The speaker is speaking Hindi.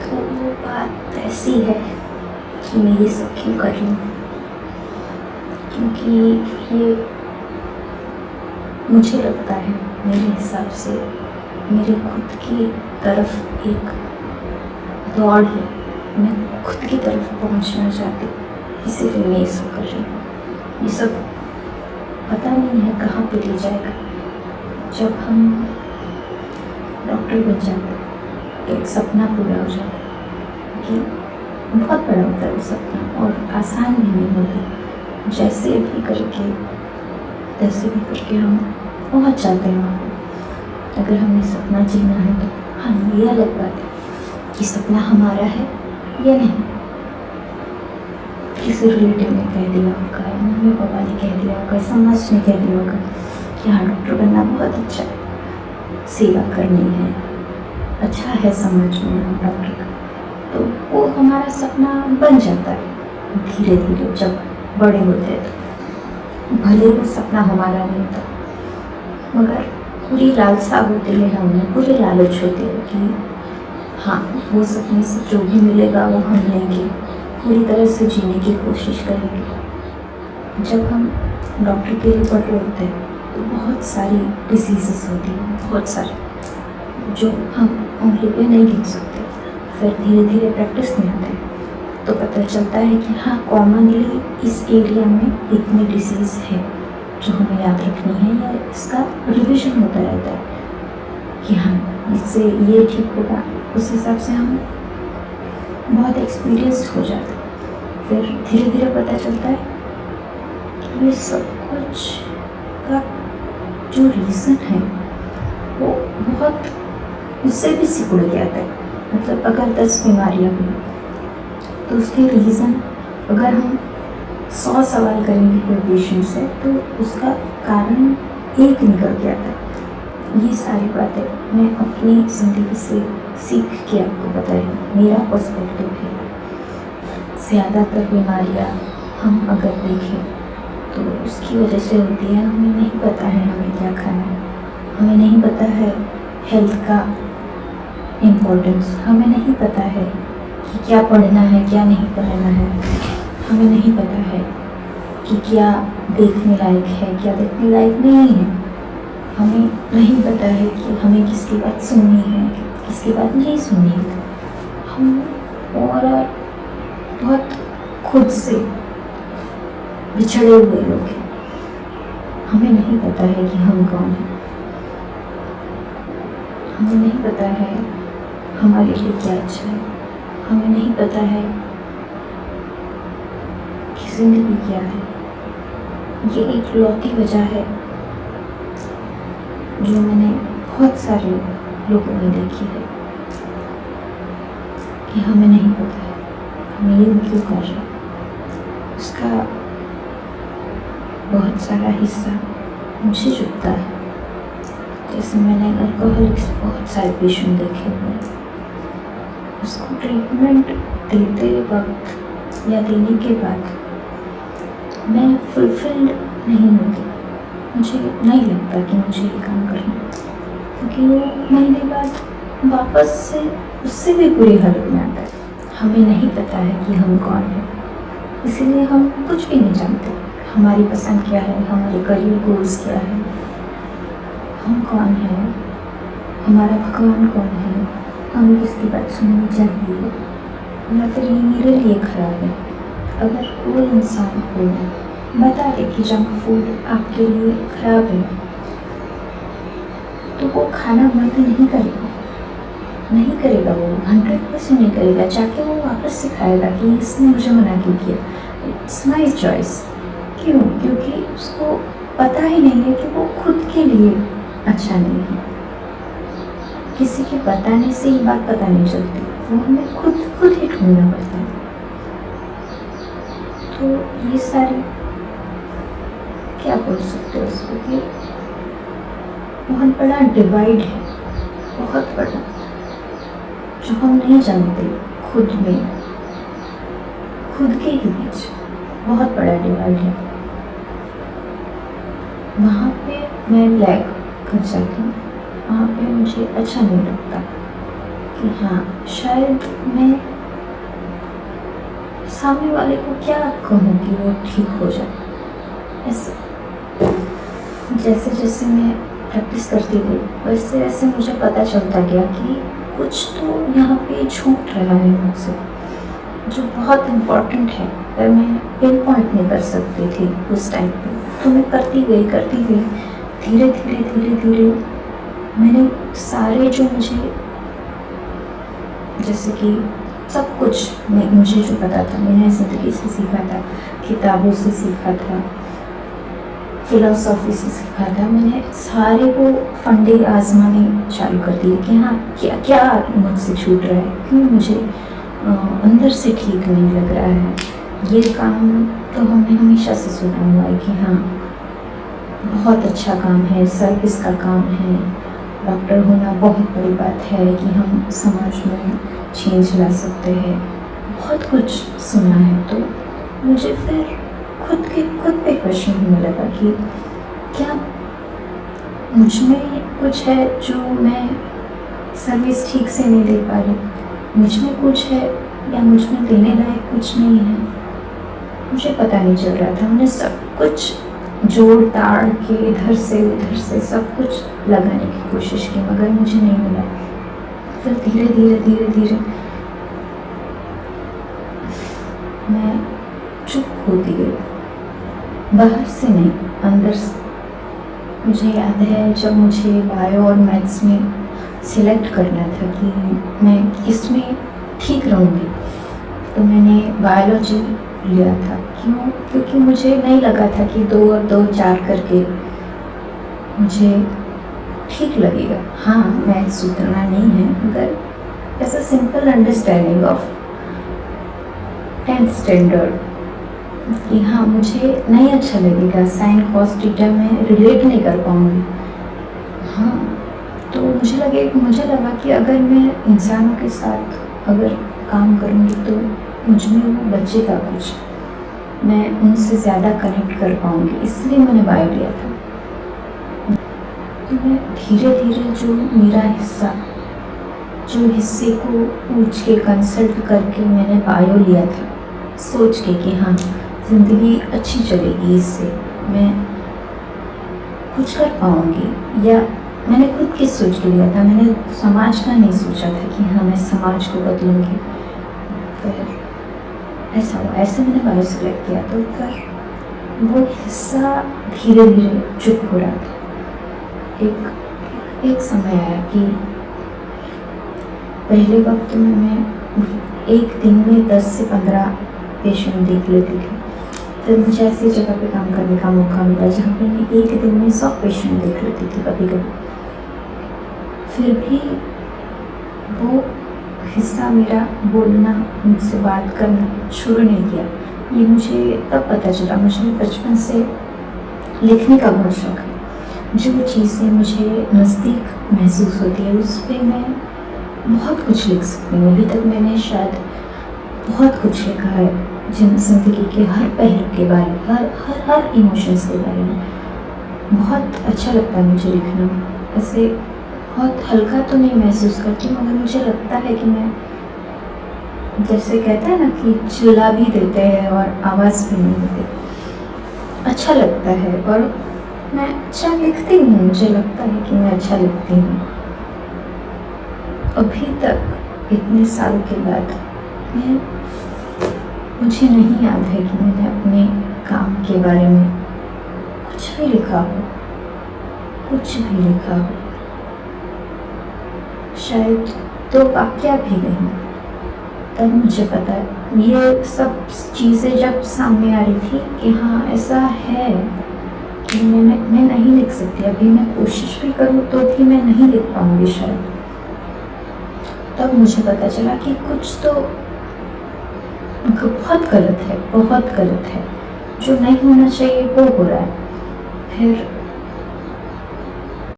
तो वो बात ऐसी है कि मैं ये सब क्यों कर रही हूँ, क्योंकि ये मुझे लगता है, मेरे हिसाब से मेरे खुद की तरफ एक दौड़ है। मैं खुद की तरफ पहुँचना चाहती हूँ, इसीलिए मैं ये सब कर रही हूँ। ये सब पता नहीं है कहाँ पे ले जाएगा। जब हम डॉक्टर बन जाते तो एक सपना पूरा हो जाता है कि बहुत बड़ा होता है वो सपना और आसान भी नहीं होती। जैसे भी करके तैसे भी करके हम पहुंच जाते हैं वहाँ पे। अगर हमें सपना जीना है तो हाँ, ये अलग बात है कि सपना हमारा है या नहीं। किसी रिलेटिव ने कह दिया होगा, मम्मी पापा ने कह दिया होगा, समाज ने कह दिया होगा कि हाँ डॉक्टर बनना बहुत अच्छा है, सेवा करनी है, अच्छा है समाज में नाम डॉक्टर का। तो वो हमारा सपना बन जाता है धीरे धीरे जब बड़े होते हैं। तो भले वो सपना हमारा नहीं था, मगर पूरी लालसा होती है हमें, पूरी लालच होती है कि हाँ वो सपने से जो भी मिलेगा वो हम लेंगे, पूरी तरह से जीने की कोशिश करेंगे। जब हम डॉक्टर के लिए पढ़ रहे होते हैं तो बहुत सारी डिसीज़ेस होती हैं, बहुत सारी जो हम उंगली पे नहीं गिन सकते। फिर धीरे धीरे प्रैक्टिस में आते हैं तो पता चलता है कि हाँ कॉमनली इस एरिया में इतनी डिसीज़ है जो हमें याद रखनी है, या इसका रिविजन होता रहता है कि हाँ इससे ये ठीक होगा। उस हिसाब से हम बहुत एक्सपीरियंस्ड हो जाते हैं। फिर धीरे धीरे पता चलता है कि ये सब कुछ का जो रीज़न है वो बहुत उससे भी सिकुड़ गया था। मतलब अगर 10 बीमारियाँ हुई तो उसके रीज़न अगर हम 100 सवाल करेंगे कोई पेशेंट से तो उसका कारण एक निकल के आता है। ये सारी बातें मैं अपनी ज़िंदगी से सीख के आपको बता रही हूँ, मेरा पर्सपेक्टिव है। ज़्यादातर बीमारियाँ हम अगर देखें तो उसकी वजह से होती है हमें नहीं पता है हमें क्या खाना है, हमें नहीं पता है हेल्थ का इम्पोर्टेंस, हमें नहीं पता है कि क्या पढ़ना है क्या नहीं पढ़ना है, हमें नहीं पता है कि क्या देखने लायक है क्या देखने लायक नहीं है, हमें नहीं पता है कि हमें किसकी बात सुननी है किसकी बात नहीं सुननी है। हम और बहुत खुद से बिछड़े हुए लोग हैं। हमें नहीं पता है कि हम कौन हैं, हमें नहीं पता है हमारे लिए क्या अच्छा है, हमें नहीं पता है कि ज़िंदगी क्या है। ये एक लौती वजह है जो मैंने बहुत सारे लोगों में देखी है कि हमें नहीं पता है हम ये क्यों कर रहे हैं। उसका बहुत सारा हिस्सा मुझे चुभता है। जैसे मैंने अल्कोहलिक्स बहुत सारे पेशेंट देखे हुए हैं, उसको ट्रीटमेंट देते वक्त या देने के बाद मैं फुलफिल्ड नहीं होती। मुझे नहीं लगता कि मुझे ये काम करना है, क्योंकि वो महीने बाद वापस से उससे भी बुरी हालत में आता है। हमें नहीं पता है कि हम कौन हैं, इसीलिए हम कुछ भी नहीं जानते। हमारी पसंद क्या है, हमारे करियर गोल्स क्या है, हम कौन हैं, हमारा भगवान कौन है, हमें किसकी बात सुननी चाहिए, या फिर ये मेरे लिए खराब है। अगर कोई इंसान को बता दे कि जंक फूड आपके लिए खराब है तो वो खाना बंद नहीं करेगा, नहीं करेगा, वो 100% नहीं करेगा। जाके वो वापस से खाएगा कि इसने मुझे मना क्यों किया, इट्स माई चॉइस। क्यों? क्योंकि उसको पता ही नहीं है कि वो खुद के लिए अच्छा नहीं है। किसी के बताने से ये बात पता नहीं चलती, वो हमें खुद ही ढूंढना पड़ता है। तो ये सारी क्या बोल सकते हो उसको कि बहुत बड़ा डिवाइड है, बहुत बड़ा, जो हम नहीं जानते खुद में, खुद के ही बीच बहुत बड़ा डिवाइड है। वहाँ पे मैं लैग कर जाती हूँ, वहाँ पे मुझे अच्छा नहीं लगता कि हाँ, शायद मैं सामने वाले को क्या कहूँ कि वो ठीक हो जाए। ऐसे जैसे जैसे मैं प्रैक्टिस करती गई वैसे वैसे मुझे पता चलता गया कि कुछ तो यहाँ पे छूट रहा है मुझसे, जो बहुत इम्पोर्टेंट है, पर मैं पिन पॉइंट नहीं कर सकती थी उस टाइम पे। तो मैं करती गई धीरे धीरे धीरे धीरे मैंने सारे जो मुझे, जैसे कि सब कुछ मुझे जो पता था, मैंने ज़िंदगी से सीखा था, किताबों से सीखा था, फिलोसॉफी से सीखा था, मैंने सारे वो फंडे आजमाने चालू कर दिए कि हाँ, क्या क्या मुझसे छूट रहा है, क्यों मुझे अंदर से ठीक नहीं लग रहा है। ये काम तो हमने हमेशा से सुना हुआ है कि हाँ, बहुत अच्छा काम है, सर्विस का काम है, डॉक्टर होना बहुत बड़ी बात है कि हम समाज में चेंज ला सकते हैं, बहुत कुछ सुना है। तो मुझे फिर खुद पे क्वेश्चन होने लगा कि क्या मुझ में कुछ है जो मैं सर्विस ठीक से नहीं दे पा रही, मुझ में कुछ है या मुझ में देने लायक कुछ नहीं है। मुझे पता नहीं चल रहा था। मैंने सब कुछ जोड़ ताड़ के इधर से उधर से सब कुछ लगाने की कोशिश की, मगर मुझे नहीं मिला। फिर धीरे धीरे धीरे धीरे मैं चुप होती गई, बाहर से नहीं, अंदर से। मुझे याद है जब मुझे बायो और मैथ्स में सिलेक्ट करना था कि मैं किस में ठीक रहूँगी, तो मैंने बायोलॉजी लिया था। क्यों? क्योंकि मुझे नहीं लगा था कि 2 और 2 4 करके मुझे ठीक लगेगा। हाँ, मैथ्स उतना नहीं है, मगर ऐसा simple understanding of 10th standard कि हाँ, मुझे नहीं अच्छा लगेगा, साइन कॉस थीटा में रिलेट नहीं कर पाऊँगी। हाँ, तो मुझे लगा कि अगर मैं इंसानों के साथ अगर काम करूँगी तो मुझ में वो बचेगा कुछ, मैं उनसे ज़्यादा कनेक्ट कर पाऊँगी, इसलिए मैंने बायो लिया था। तो मैं धीरे धीरे जो मेरा हिस्सा, जो हिस्से को पूछ के कंसल्ट करके मैंने बायो लिया था, सोच के कि हाँ, ज़िंदगी अच्छी चलेगी, इससे मैं कुछ कर पाऊँगी। या मैंने खुद की सोच के लिया था, मैंने समाज का नहीं सोचा था कि हाँ, मैं समाज को बदलूँगी। फिर ऐसा हुआ, ऐसे मैंने बायो सेलेक्ट किया। तो फिर वो हिस्सा धीरे धीरे चुप हो रहा था। एक समय आया कि पहले वक्त में मैं एक दिन में 10 से 15 पेशेंट देख लेती थी। फिर मुझे ऐसी जगह पे काम करने का मौका मिला जहाँ पे मैं एक दिन में 100 पेशेंट देख लेती थी कभी कभी। फिर भी वो हिस्सा मेरा बोलना, मुझसे बात करना शुरू नहीं किया। ये मुझे तब पता चला। मुझे बचपन से लिखने का बहुत शौक है। जो चीज़ें मुझे नज़दीक महसूस होती है उस पर मैं बहुत कुछ लिख सकती हूँ। अभी तक मैंने शायद बहुत कुछ लिखा है, ज़िंदगी के हर पहलू के बारे में, हर इमोशंस के बारे में। बहुत अच्छा लगता है मुझे लिखना। ऐसे बहुत हल्का तो नहीं महसूस करती, मगर मुझे लगता है कि मैं, जैसे कहते हैं ना कि चिल्ला भी देते हैं और आवाज़ भी नहीं देते, अच्छा लगता है। और मैं अच्छा लिखती हूँ, मुझे लगता है कि मैं अच्छा लिखती हूँ। अभी तक इतने साल के बाद मुझे नहीं याद है कि मैंने अपने काम के बारे में कुछ भी लिखा हो, कुछ भी लिखा हो। शायद 2 वाक्या भी नहीं। तब मुझे पता है, ये सब चीज़ें जब सामने आ रही थी कि हाँ, ऐसा है कि मैं नहीं लिख सकती। अभी मैं कोशिश भी करूँ तो भी मैं नहीं लिख पाऊँगी शायद। तब मुझे पता चला कि कुछ तो बहुत गलत है, बहुत गलत है। जो नहीं होना चाहिए वो हो रहा है। फिर